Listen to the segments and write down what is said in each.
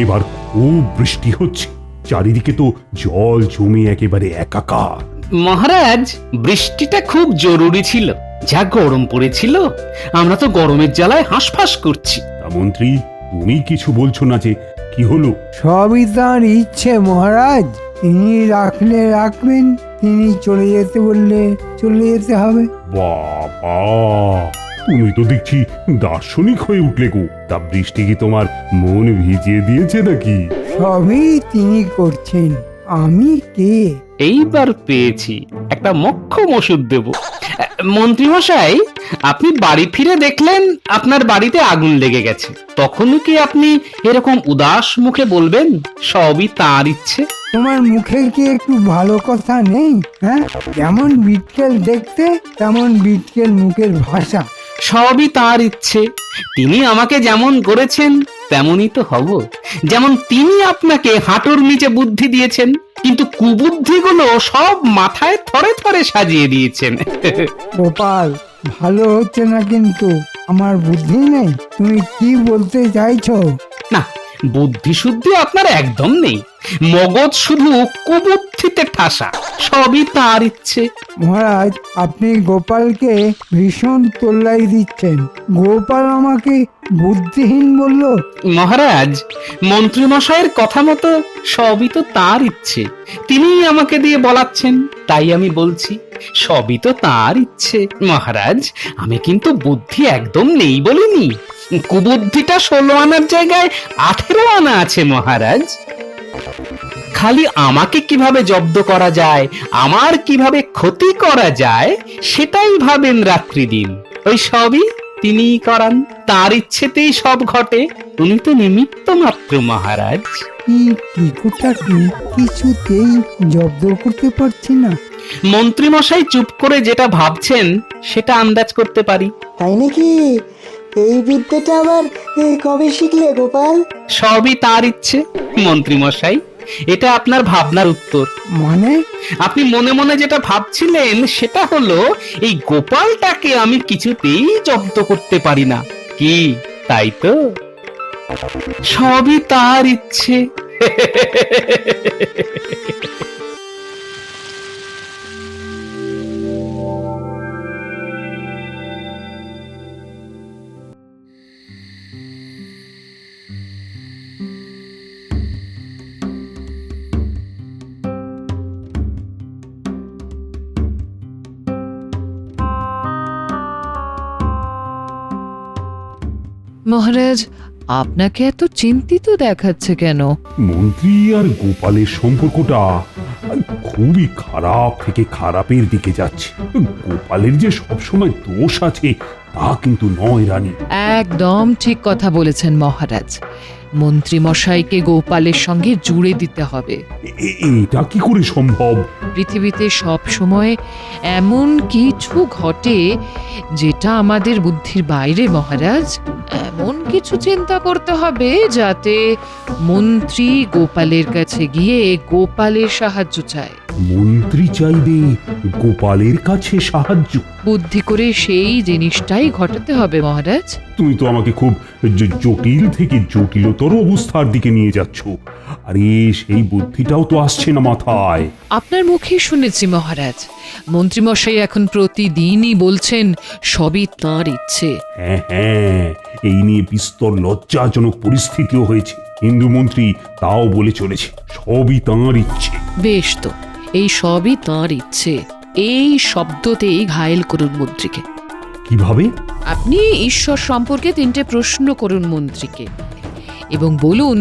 এবার খুব বৃষ্টি হচ্ছে, চারিদিকে তো জল জমে একেবারে একাকার। মহারাজ, বৃষ্টিটা খুব জরুরি ছিল। যা গরম পড়েছিল, আমরা তো গরমের জ্বালায় হাঁসফাঁস করছি। তা মন্ত্রী, তুমি কিছু বলছো না যে? কি হলো? সবই তাঁর ইচ্ছে মহারাজ। তিনি রাখলে রাখবেন, তিনি চলে যেতে বললে চলে যেতে হবে। বাবা, তুমি তো দেখছি দার্শনিক হয়ে উঠলে গো। তা বৃষ্টি কি তোমার মন ভিজিয়ে দিয়েছে নাকি? সবই তিনি করছেন, আমি কে? এইবার পেয়েছি, একটা মোক্ষম ওষুধ দেব। মন্ত্রী মশাই, আপনি বাড়ি ফিরে দেখলেন আপনার বাড়িতে আগুন লেগে গেছে, তখনই কি আপনি এরকম উদাস মুখে বলবেন সবই তার ইচ্ছে? তোমার মুখে কি একটু ভালো কথা নেই? হ্যাঁ, যেমন বিটকেল দেখতে তেমন বিটকেল মুখের ভাষা। সবই তার ইচ্ছে। তিনি আমাকে যেমন করেছেন তেমনই তো হব। যেমন তিনি আপনাকে হাঁটুর নিচে বুদ্ধি দিয়েছেন, কিন্তু কুবুদ্ধিগুলো সব মাথায় থরে থরে সাজিয়ে দিয়েছেন। গোপাল, ভালো হচ্ছে না কিন্তু। আমার বুদ্ধি নেই? তুমি কি বলতে চাইছো? না, বুদ্ধি শুদ্ধি আপনার একদম নেই। মগজ শুধু কুবুদ্ধিতে ঠাসা। সবই তার ইচ্ছে। মহারাজ, আপনি গোপালকে ভীষণ তোল্লাই দিচ্ছেন। গোপাল আমাকে বুদ্ধিহীন বললো। মহারাজ, মন্ত্রী মশাইয়ের কথা মতো সবই তো তার ইচ্ছে। তিনিই আমাকে দিয়ে বলাচ্ছেন, তাই আমি বলছি সবই তো তার ইচ্ছে। মহারাজ, আমি কিন্তু বুদ্ধি একদম নেই বলিনি। কুবুদ্ধিটা 16 আনার জায়গায় 18 আনা আছে মহারাজ। খালি আমাকে কিভাবে জব্দ করা যায়, আমার কিভাবে ক্ষতি করা যায়, সেটাই ভাবেন রাত্রি দিন। ওই সবই তিনিই করান, তার ইচ্ছেতেই সব ঘটে। উনি তো নিমিত্ত মাত্র মহারাজ। কি টিকুটাকে কিছুতেই জব্দ করতে পারছি না। মন্ত্রী মশাই চুপ করে যেটা ভাবছেন সেটা আন্দাজ করতে পারি। তাই নাকি? এই বিদ্যাটা আবার কবে শিখলে গোপাল? সবই তার ইচ্ছে মন্ত্রী মশাই। এটা আপনার ভাবনার উত্তর। মানে? আপনি মনে মনে যেটা ভাবছিলেন সেটা হলো, এই গোপালটাকে আমি কিছুতেই জব্দ করতে পারি না। কি তাই তো? সবই তার ইচ্ছে। মহারাজ, আপনাকে এত চিন্তিত দেখাচ্ছে কেন? মন্ত্রী আর গোপালের সম্পর্কটা খুবই খারাপ থেকে খারাপের দিকে যাচ্ছে। গোপালের যে সবসময় দোষ আছে তা কিন্তু নয় রানী। একদম ঠিক কথা বলেছেন মহারাজ। মন্ত্রী মশাইকে গোপালের সঙ্গে জুড়ে দিতে হবে। এটা কি করে সম্ভব? পৃথিবীতে সব সময় এমন কিছু ঘটে যেটা আমাদের বুদ্ধির বাইরে মহারাজ। এমন কিছু চিন্তা করতে হবে যাতে মন্ত্রী গোপালের কাছে গিয়ে গোপালের সাহায্য চায়। মন্ত্রী চাইবে গোপালের কাছে সাহায্য? বুদ্ধি করে সেই জিনিসটাই ঘটাতে হবে মহারাজ। তুমি তো আমাকে খুব জটিল থেকে জটিলতর অবস্থার দিকে নিয়ে যাচ্ছ। আরে সেই বুদ্ধিটাও তো আসছে না মাথায়। আপনার মুখে শুনেছি মহারাজ, মন্ত্রীমশাই এখন প্রতিদিনই বলছেন সবই তাঁর ইচ্ছে। হ্যাঁ হ্যাঁ, এই নিয়ে বিস্তর লজ্জাজনক পরিস্থিতিও হয়েছে। হিন্দু মন্ত্রী তাও বলে চলেছে সবই তাঁর ইচ্ছে। বেশ তো, এই সবই তাঁর ইচ্ছে এই শব্দতেই ঘায়েল করুন মন্ত্রীকে। কিভাবে? আপনি ঈশ্বর সম্পর্কে 3টে প্রশ্ন করুন মন্ত্রীকে এবং বলুন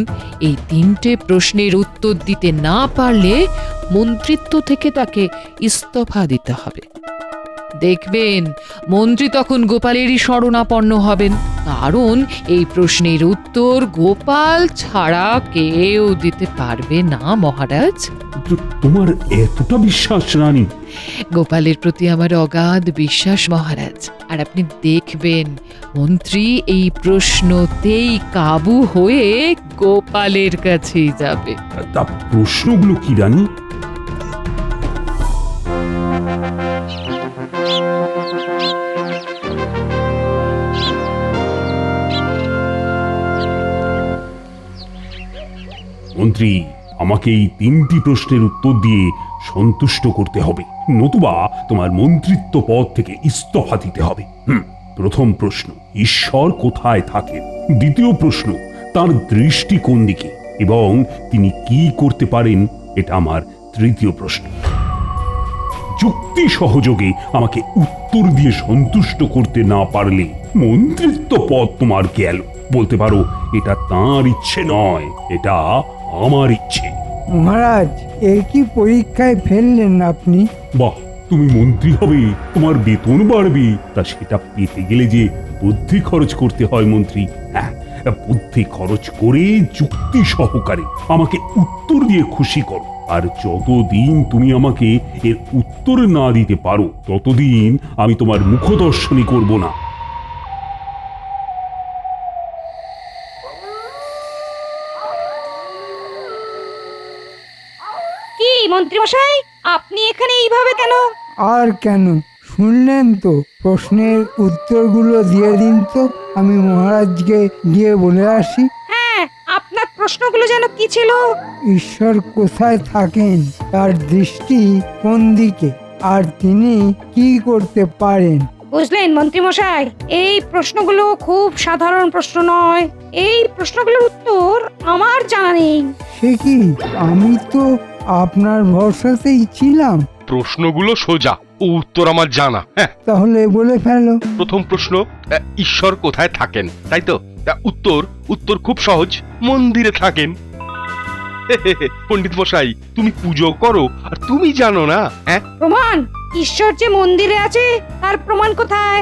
এই 3টে প্রশ্নের উত্তর দিতে না পারলে মন্ত্রিত্ব থেকে তাকে ইস্তফা দিতে হবে। দেখবেন মন্ত্রী তখন গোপালেরই শরণাপন্ন হবেন, কারণ এই প্রশ্নের উত্তর গোপাল ছাড়া কেউ দিতে পারবে না মহারাজ। তোমার এতটা বিশ্বাস রানী? গোপালের প্রতি আমার অগাধ বিশ্বাস মহারাজ। আর আপনি দেখবেন মন্ত্রী এই প্রশ্নতেই কাবু হয়ে গোপালের কাছেই যাবে। তা প্রশ্নগুলো কি রানী? মন্ত্রী, আমাকে এই 3টি প্রশ্নের উত্তর দিয়ে সন্তুষ্ট করতে হবে, নতুবা তোমার মন্ত্রিত্ব পদ থেকে ইস্তফা দিতে হবে। প্রথম প্রশ্ন, ঈশ্বর কোথায় থাকেন? দ্বিতীয় প্রশ্ন, তার দৃষ্টি কোন দিকে এবং তিনি কি করতে পারেন? এটা আমার তৃতীয় প্রশ্ন। যুক্তি সহযোগে আমাকে উত্তর দিয়ে সন্তুষ্ট করতে না পারলে মন্ত্রিত্ব পদ তোমার গেল। বলতে পারো এটা তাঁর ইচ্ছে নয়, এটা আমার ইচ্ছে। মহারাজ, এ কি পরীক্ষায় ফেললেন আপনি? বাহ, তুমি মন্ত্রী হবে, তোমার বেতন বাড়বে, তা সেটা পেতে গেলে যে বুদ্ধি খরচ করতে হয় মন্ত্রী। হ্যাঁ, বুদ্ধি খরচ করে যুক্তি সহকারে আমাকে উত্তর দিয়ে খুশি করো। আর যতদিন তুমি আমাকে এর উত্তর না দিতে পারো ততদিন আমি তোমার মুখদর্শনই করব না। কি মন্ত্রীমশাই, আপনি এখানে এইভাবে কেন? আর কেন, শুনলেন তো? প্রশ্নের উত্তরগুলো দিয়ে দিন তো, আমি মহারাজকে গিয়ে বলে আসি। হ্যাঁ, আপনার প্রশ্নগুলো যেন কি ছিল? ঈশ্বর কোথায় থাকেন, তার দৃষ্টি কোন দিকে, আর তিনি কি করতে পারেন? বুঝলেন মন্ত্রীমশাই, এই প্রশ্নগুলো খুব সাধারণ প্রশ্ন নয়। এই প্রশ্নগুলোর উত্তর আমার জানা নেই। সে কি, আমি তো আপনার ভরসাতেই ছিলাম। প্রশ্নগুলো সোজা, উত্তর আমার জানা। হ্যাঁ, তাহলে বলে ফেলো। প্রথম প্রশ্ন, ঈশ্বর কোথায় থাকেন, তাই তো? উত্তর খুব সহজ, মন্দিরে থাকেন। পণ্ডিত মশাই, তুমি পুজো করো আর তুমি জানো না? হ্যাঁ, প্রমাণ? ঈশ্বর যে মন্দিরে আছে তার প্রমাণ কোথায়?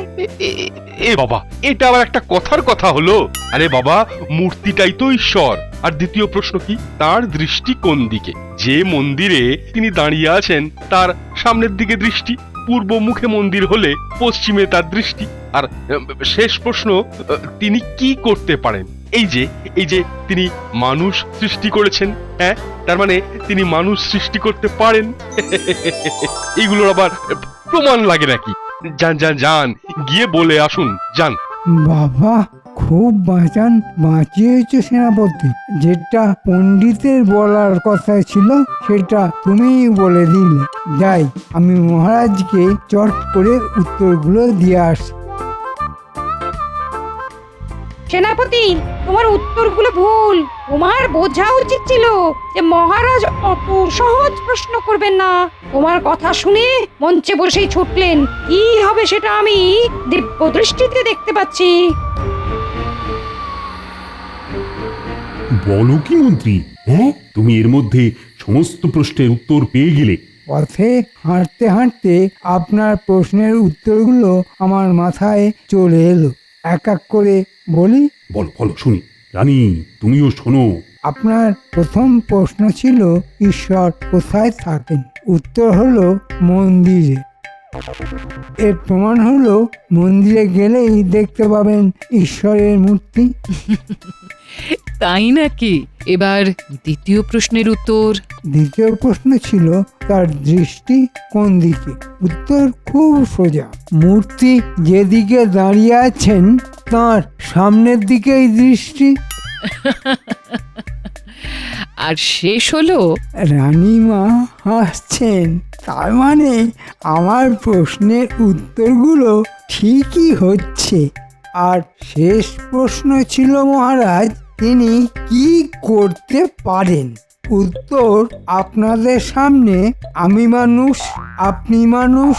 এ বাবা, এটা আবার একটা কথার কথা হলো? আরে বাবা, মূর্তিটাই তো ঈশ্বর। আর দ্বিতীয় প্রশ্ন কি, তার দৃষ্টি কোন দিকে? যে মন্দিরে তিনি দাঁড়িয়ে আছেন তার সামনের দিকে দৃষ্টি, পূর্ব মুখে মন্দির হলে পশ্চিমে তার দৃষ্টি। আর শেষ প্রশ্ন, তিনি কি করতে পারেন? এই যে তিনি মানুষ সৃষ্টি করেছেন। হ্যাঁ, তার মানে তিনি মানুষ সৃষ্টি করতে পারেন। এইগুলোর আবার প্রমাণ লাগে নাকি? যান গিয়ে বলে আসুন, যান। বাবা, খুব বাঁচিয়েছো সেনাপতি। যেটা পণ্ডিতের বলার কথা ছিল সেটা তুমিই বলে দিলে। যাই, আমি মহারাজকে চট করে উত্তরগুলো দিয়ে আসি। সেনাপতি, তোমার উত্তরগুলো ভুল। তোমার বোঝা উচিত ছিল যে মহারাজ অত সহজ প্রশ্ন করবেন না। তোমার কথা শুনে মঞ্চে বসেই ছুটলেন। কি হবে সেটা আমি দিব্য দৃষ্টিতে দেখতে পাচ্ছি। বলো কি মন্ত্রী, হ্যাঁ, তুমি এর মধ্যে সমস্ত প্রশ্নের উত্তর পেয়ে গেলে? পথে হাঁটতে হাঁটতে আপনার প্রশ্নের উত্তরগুলো আমার মাথায় চলে এলো। এক এক করে বলি। বলো বলো শুনি। রানী, তুমিও শোনো। আপনার প্রথম প্রশ্ন ছিল ঈশ্বর কোথায় থাকেন। উত্তর হলো মন্দিরে। এর প্রমাণ হলো মন্দিরে গেলেই দেখতে পাবেন ঈশ্বরের মূর্তি। তাই নাকি? এবার দ্বিতীয় প্রশ্নের উত্তর। দ্বিতীয় প্রশ্ন ছিল তার দৃষ্টি কোন দিকে। উত্তর খুব সোজা, মূর্তি যেদিকে দাঁড়িয়ে আছেন তার সামনের দিকেই দৃষ্টি। আর শেষ হলো রানীমা হাসছেন, তার মানে আমার প্রশ্নের উত্তরগুলো ঠিকই হচ্ছে। আর শেষ প্রশ্ন ছিল মহারাজ, তিনি কি করতে পারেন। উত্তর আপনাদের সামনে। আমি মানুষ, আপনি মানুষ,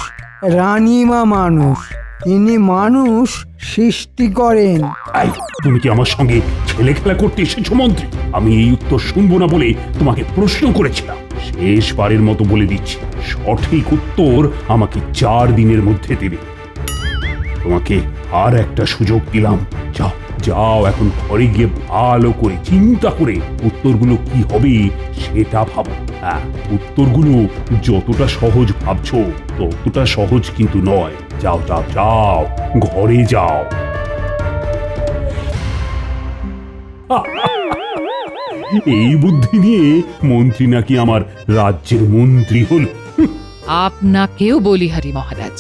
রানীমা মানুষ। তিনি মানুষ সৃষ্টি করেন। এই, তুমি কি আমার সঙ্গে ছেলে খেলা করতে এসেছো মন্ত্রী? আমি এই উত্তর শুনবো না বলে তোমাকে প্রশ্ন করেছিলাম। শেষবারের মতো বলে দিচ্ছি, সঠিক উত্তর আমাকে 4 দিনের মধ্যে দেবে। তোমাকে আর একটা সুযোগ দিলাম। যাও যাও, এখন ঘরে গিয়ে ভালো করে চিন্তা করে উত্তরগুলো কি হবে সেটা ভাবো। হ্যাঁ, উত্তরগুলো যতটা সহজ ভাবছো ততটা সহজ কিন্তু নয়। যাও যাও যাও, ঘরে যাও। এই বুদ্ধি নিয়ে মন্ত্রী নাকি আমার রাজ্যের মন্ত্রী হল। আপনাকেও বলি হরি মহারাজ,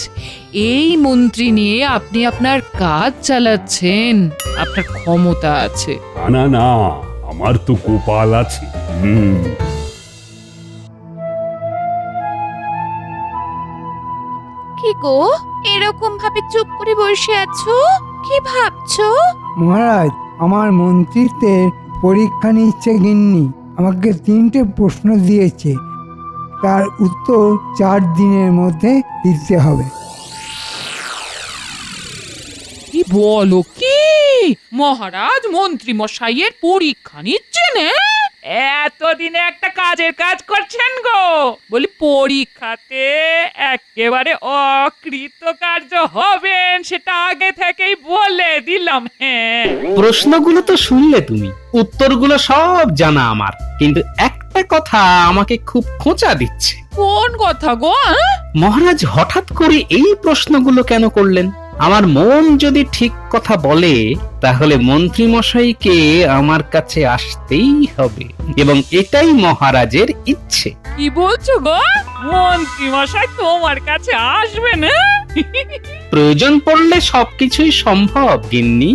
এই মন্ত্রী নিয়ে আপনি আপনার কাজ চালাচ্ছেন, আপনার ক্ষমতা আছে। না না, আমার তো গোপাল আছে। কি গো, এরকম ভাবে চুপ করে বসে আছো? কি ভাবছো? মহারাজ, আমার মন্ত্রিত্বের পরীক্ষা নিচ্ছে গিন্নি। আমাকে 3টে প্রশ্ন দিয়েছে, তার উত্তর 4 দিনের মধ্যে দিতে হবে। কি বলো কি? মহারাজ মন্ত্রী মশাইয়ের পরীক্ষা নিচ্ছেন? এতদিনে একটা কাজের কাজ করছেন গো। বলি পরীক্ষাতে একেবারে অকৃতকার্য হবেন সেটা আগে থেকেই বলে দিলাম। হ্যাঁ, প্রশ্নগুলো তো শুনলে তুমি, উত্তরগুলো সব জানা আমার, কিন্তু একটা কথা আমাকে খুব খোঁচা দিচ্ছে। কোন কথা গো? মহারাজ হঠাৎ করে এই প্রশ্নগুলো কেন করলেন? আমার মন যদি ঠিক কথা বলে তাহলে মন্ত্রী মশাইকে আমার কাছে আসতেই হবে, এবং এটাই মহারাজের ইচ্ছে। কি বলছো গো? মন্ত্রী মশাই তোমার কাছে আসবেন? প্রয়োজন পড়লে সবকিছুই সম্ভব গিন্নি।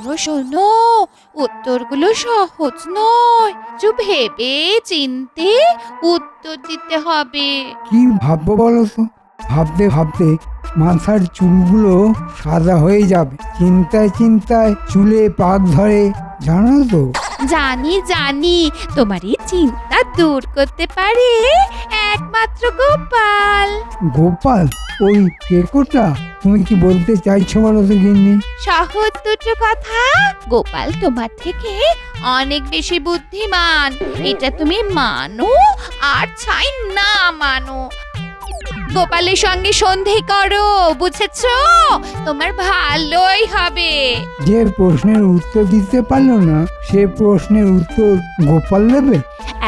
শোনো শোনো, উত্তরগুলো সহজ নয়, একটু ভেবে চিনতে উত্তর দিতে হবে। কি ভাববো বলো তো? ভাবতে ভাবতে মাথার চুলগুলো সাদা হয়ে যাবে। চিন্তায় চিন্তায় চুলে পাক ধরে, জানো তো? জানি জানি, তোমার এই চিন্তা দূর করতে পারে একমাত্র গোপাল। গোপাল? ওই কেকোটা? তুমি কি বলতে চাইছো বলো তো গিন্নি? সহজ দুটো কথা, গোপাল তোমার থেকে অনেক বেশি বুদ্ধিমান, এটা তুমি মানো আর চাই না মানো। গোপালের সঙ্গে সন্ধি করো, বুঝেছো? তোমার ভালোই হবে। যে প্রশ্নের উত্তর দিতে পারলো না সে প্রশ্নের উত্তর গোপাল দেবে?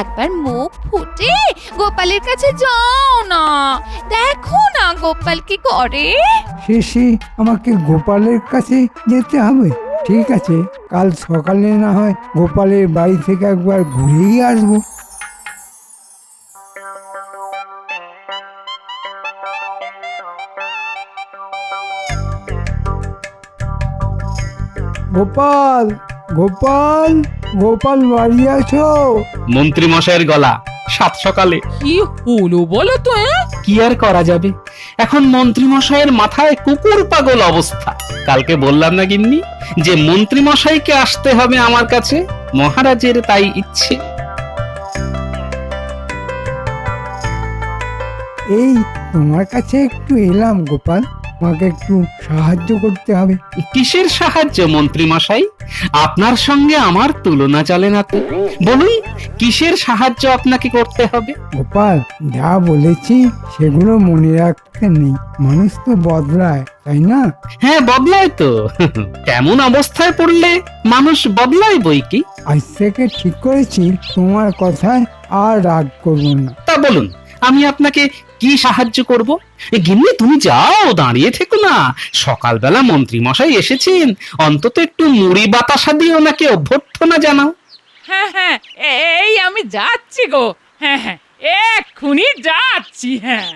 একবার মুখ ফুটে গোপালের কাছে যাও না, দেখো না গোপাল কি করে। শেষে আমাকে গোপালের কাছে যেতে হবে? ঠিক আছে, কাল সকালে না হয় গোপালের বাড়ি থেকে একবার ঘুরেই আসবো। গোপাল, গোপাল, গোপাল বাড়ি আছো? মন্ত্রী মশাইয়ের গলা সাত সকালে। কি হলো বলো তো? কি আর করা যাবে, এখন মন্ত্রী মশাইয়ের মাথায় কুকুর পাগল অবস্থা। কালকে বললাম না গিন্নি যে মন্ত্রী মশাইকে আসতে হবে আমার কাছে, মহারাজের তাই ইচ্ছে। এই তোমার কাছে একটু এলাম গোপাল, আমাকে একটু সাহায্য করতে হবে। কিসের সাহায্য মন্ত্রী মশাই? আপনার সঙ্গে আমার তুলনা চলে না তো। বলুন, কিসের সাহায্য আপনাকে করতে হবে? গোপাল, যা বলেছি সেগুলো মনে রাখতে নেই। মানুষ তো বদলায়, তাই না? হ্যাঁ, বদলায় তো। কেমন অবস্থায় পড়লে মানুষ বদলায় বই কি। আজ থেকে ঠিক করেছি তোমার কথায় আর রাগ করবো না। তা বলুন, আমি আপনাকে কি সাহায্য করব? গিন্নি তুমি যাও, দাঁড়িয়ে থেকো না। সকালবেলা মন্ত্রী মশাই এসেছেন, অন্তত একটু মুড়ি বাতাসা দিয়ে ওনাকে অভ্যর্থনা জানাও। হ্যাঁ হ্যাঁ, এই আমি যাচ্ছি গো। হ্যাঁ হ্যাঁ, এক্ষুনি যাচ্ছি। হ্যাঁ,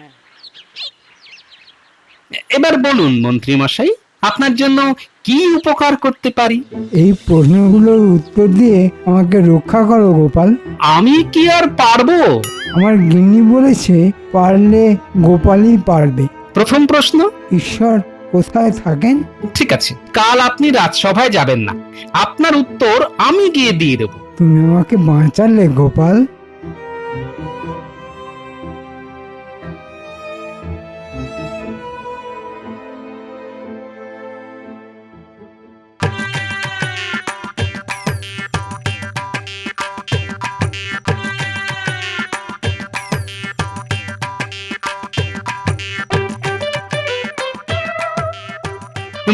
এবার বলুন মন্ত্রী মশাই, আপনার জন্য কি উপকার করতে পারি? এই প্রশ্নগুলোর উত্তর দিয়ে আমাকে রক্ষা করো গোপাল। আমি কি আর পারবো? আমার গিন্নি বলেছে পারলে গোপালই পারবে। প্রথম প্রশ্ন, ঈশ্বর কোথায় থাকেন? ঠিক আছে, কাল আপনি রাজসভায় যাবেন না, আপনার উত্তর আমি গিয়ে দিয়ে দেবো। তুমি আমাকে বাঁচালে গোপাল।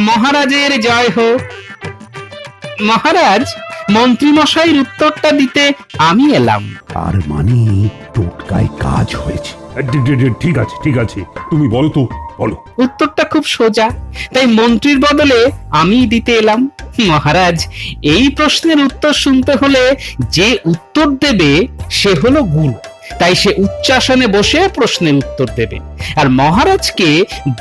মহারাজের জয় হোক। মহারাজ, মন্ত্রী মশাইয়ের উত্তরটা দিতে আমি এলাম। তার মানে টোটকায় কাজ হয়েছে। ঠিক আছে ঠিক আছে, তুমি বলো তো, বলো। উত্তরটা খুব সোজা, তাই মন্ত্রীর বদলে আমি দিতে এলাম। মহারাজ, এই প্রশ্নের উত্তর শুনতে হলে যে উত্তর দেবে সে হলো গুরু, তাই সে উচ্চাসনে বসে প্রশ্নের উত্তর দেবে, আর মহারাজকে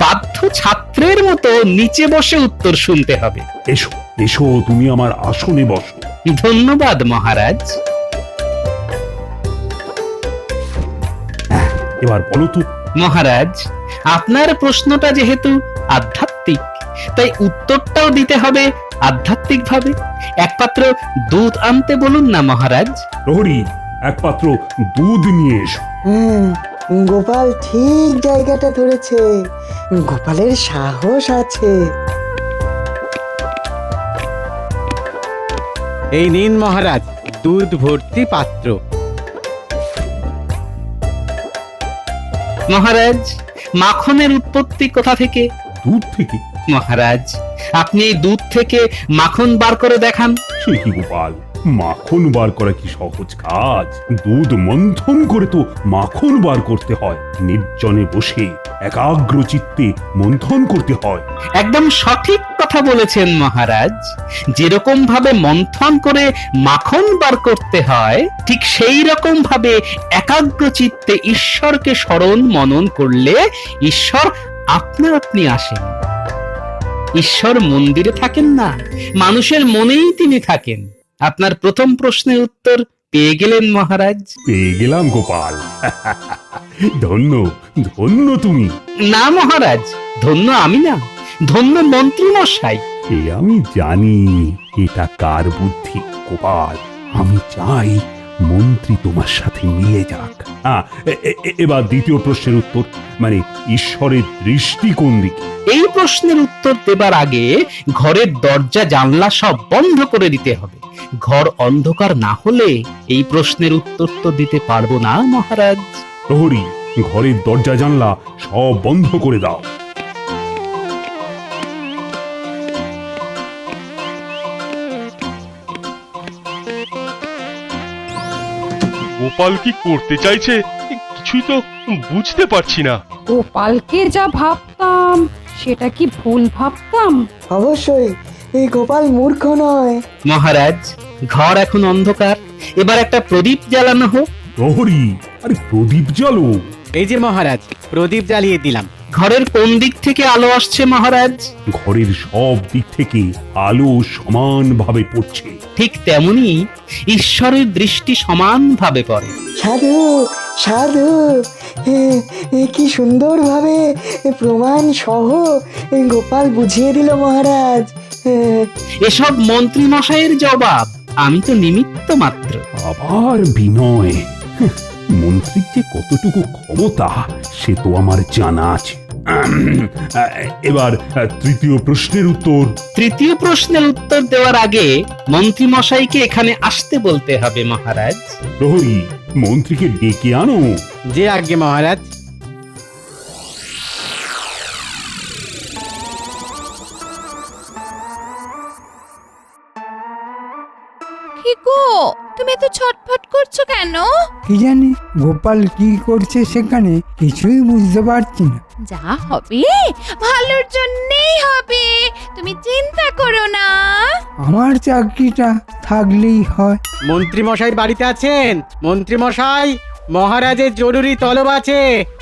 বাধ্য ছাত্রের মতো নিচে বসে উত্তর শুনতে হবে। এসো এসো, তুমি আমার আসনে বসো। ধন্যবাদ মহারাজ। এবার বলো তো। মহারাজ, আপনার প্রশ্নটা যেহেতু আধ্যাত্মিক, তাই উত্তরটাও দিতে হবে আধ্যাত্মিক ভাবে। এক পাত্র দুধ আনতে বলুন না মহারাজ। প্রহরী, এক পাত্র দুধ নিয়ে এসো। গোপাল ঠিক জায়গাটা ধরেছে, গোপালের সাহস আছে। এই নিন মহারাজ, দুধ ভর্তি পাত্র। মহারাজ, মাখনের উৎপত্তি কোথা থেকে? দুধ থেকে? মহারাজ, আপনি এই দুধ থেকে মাখন বার করে দেখান। সে কি গোপাল, মাখন বার করা কি সহজ কাজ? দুধ মন্থন করে তো মাখন বার করতে হয়। নির্জনে বসে একাগ্র চিত্তে মন্থন করতে হয়। একদম সঠিক কথা বলেছেন মহারাজ। যেরকম ভাবে মন্থন করে মাখন বার করতে হয়, ঠিক সেই রকম ভাবে একাগ্র চিত্তে ঈশ্বরকে স্মরণ মনন করলে ঈশ্বর আপনা আপনি আসেন। ঈশ্বর মন্দিরে থাকেন না, মানুষের মনেই তিনি থাকেন। আপনার প্রথম প্রশ্নের উত্তর পেয়ে গেলেন মহারাজ। পেয়ে গেলাম গোপাল। ধন্য ধন্য তুমি। না মহারাজ, ধন্য আমি না, ধন্য মন্ত্রী মশাই। এ আমি জানি এটা কার বুদ্ধি গোপাল। আমি চাই মন্ত্রী তোমার সাথে মিলে যাক। এবার দ্বিতীয় প্রশ্নের উত্তর, মানে ঈশ্বরের দৃষ্টি কোন দিকে? এই প্রশ্নের উত্তর দেবার আগে ঘরের দরজা জানলা সব বন্ধ করে দিতে হবে। ঘর অন্ধকার না হলে এই প্রশ্নের উত্তর তো দিতে পারবো না মহারাজ। প্রহরী, ঘরের দরজা জানলা সব বন্ধ করে দাও। গোপাল কি করতে চাইছে কিছুই তো বুঝতে পারছি না। গোপালকে যা ভাবতাম সেটা কি ভুল ভাবতাম? অবশ্যই এই গোপাল মূর্খ নয়। মহারাজ, ঘর এখন অন্ধকার, এবার একটা প্রদীপ জ্বালানো হোক। প্রহরী, আরে প্রদীপ জ্বালো। এই যে মহারাজ, প্রদীপ জ্বালিয়ে দিলাম। ঘরের কোন দিক থেকে আলো আসছে মহারাজ? ঘরের সব দিক থেকে আলো সমানভাবে পড়ছে। ঠিক তেমনি ঈশ্বরের দৃষ্টি সমানভাবে পড়ে। সাধু সাধু, কি সুন্দরভাবে প্রমাণ সহ গোপাল বুঝিয়ে দিল মহারাজ। এসব মন্ত্রী মশাইয়ের জবাব, আমি তো নিমিত্ত মাত্র। আবার বিনয়। মন্ত্রীর যে কতটুকু ক্ষমতা সে তো আমার জানা আছে। এবার তৃতীয় প্রশ্নের উত্তর। তৃতীয় প্রশ্নের উত্তর দেওয়ার আগে মন্ত্রী মশাইকে এখানে আসতে বলতে হবে মহারাজ। প্রহরী, মন্ত্রীকে ডেকে আনো। যে আজ্ঞে মহারাজ। কি গো, তুমি এত ছটফট করছো কেন? কি জানি গোপাল কি করছে সেখানে, কিছুই বুঝতে পারছি না। যা হবে ভালোর জন্যই হবে, তুমি চিন্তা করো না। আমার চাকরিটা থাকলেই হয়। মন্ত্রী মশাই বাড়িতে আছেন? মন্ত্রী মশাই, মহারাজের জরুরি তলব আছে।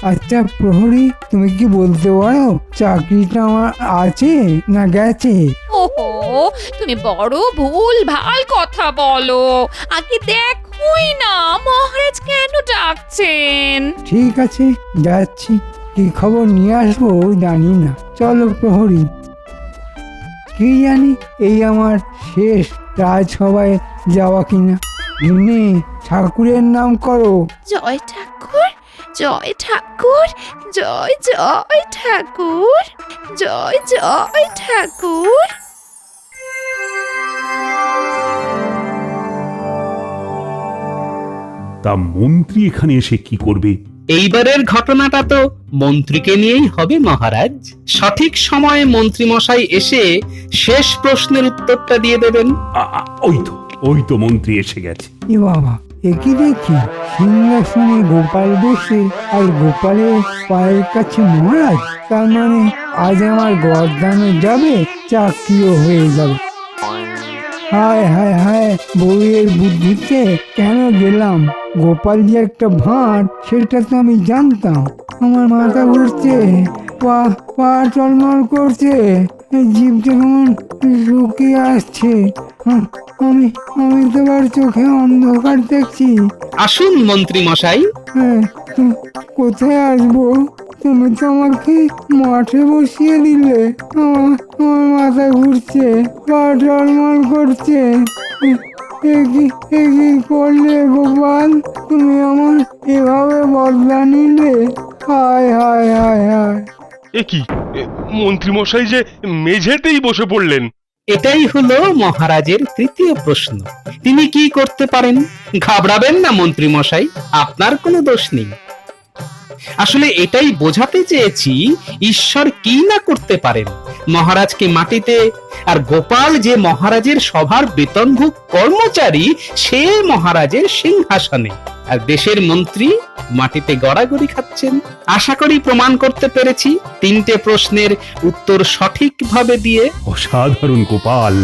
আচ্ছা প্রহরী, তুমি কি বলতে পারো চাকরিটা আমার আছে না গেছে? ওহো, তুমি বড় ভুল ভাল কথা বলো। আগে দেখোই না মহারাজ কেন ডাকছেন। ঠিক আছে, যাচ্ছি। কি খবর নিয়ে আসবো জানি না। চলো প্রহরী। কি জানি এই আমার শেষ রাজসভায় যাওয়া কিনা। এমনি ঠাকুরের নাম করো। জয় ঠাকুর, জয় ঠাকুর, জয় জয় ঠাকুর, জয় জয় ঠাকুর। তা মন্ত্রী এখানে এসে কি করবে? এইবারের ঘটনাটা তো মন্ত্রীকে নিয়েই হবে মহারাজ। সঠিক সময়ে মন্ত্রী মশাই এসে শেষ প্রশ্নের উত্তরটা দিয়ে দেবেন। ওই তো মন্ত্রী এসে গেছে। এ বাবা, একই দেখি সিংহাসনে গোপাল বসে আর গোপালের পায়ের কাছে মহারাজ। তার মানে আজ আমার গরদানও যাবে, চাকরিও হয়ে যাবে। হায় হায় হায়, বউয়ের বুদ্ধিতে কেন গেলাম? গোপাল যে একটা ভাঁড় সেটা তো আমি জানতাম। আমার মাথা ঘুরছে, পা পা টলমল করছে, জিভটা কেমন শুকিয়ে আসছে। আমি আমি তোমার চোখে অন্ধকার দেখছি। আসুন মন্ত্রী মশাই। হ্যাঁ, কোথায় আসবো? তুমি তো আমাকে মাঠে বসিয়ে দিলে। আমার মাথা ঘুরছে, পা টলমল করছে। কি করলে গোপাল? তুমি আমার এভাবে বদলা নিলে? হায় হায় হায় হায়। এ কি মন্ত্রী মশাই যে মেঝেতেই বসে পড়লেন। এটাই হলো মহারাজের তৃতীয় প্রশ্ন। তিনি কি করতে পারেন? ঘাবড়াবেন না মন্ত্রী মশাই, আপনার কোনো দোষ নেই। আসলে এটাই বোঝাতে চেয়েছি ঈশ্বর কি না করতে পারেন। মহারাজকে মাটিতে, আর গোপাল যে মহারাজের সভার বেতনভুক কর্মচারী, সে মহারাজের সিংহাসনে, আর দেশের মন্ত্রী মাটিতে গড়াগড়ি খাচ্ছেন। আশা করি প্রমাণ করতে পেরেছি তিনটে প্রশ্নের উত্তর সঠিকভাবে দিয়ে। অসাধারণ গোপাল,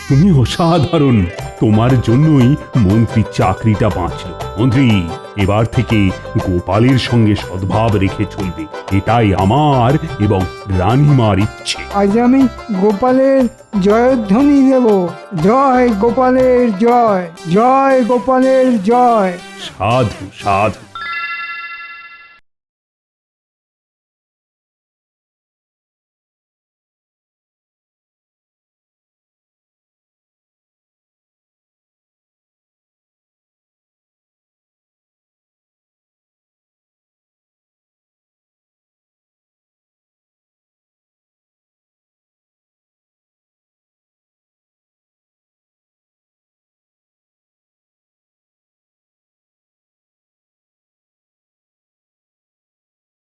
তুমি অসাধারণ। তোমার জন্যই মন্ত্রীর চাকরিটা বাঁচল। মন্ত্রী, এবার থেকে গোপালের সঙ্গে সদ্ভাব রেখে চলবে, এটাই আমার এবং রানীমার ইচ্ছে। আজ আমি গোপালের জয়ধ্বনি দেব। জয় গোপালের জয়, জয় গোপালের জয়। সাধু সাধু।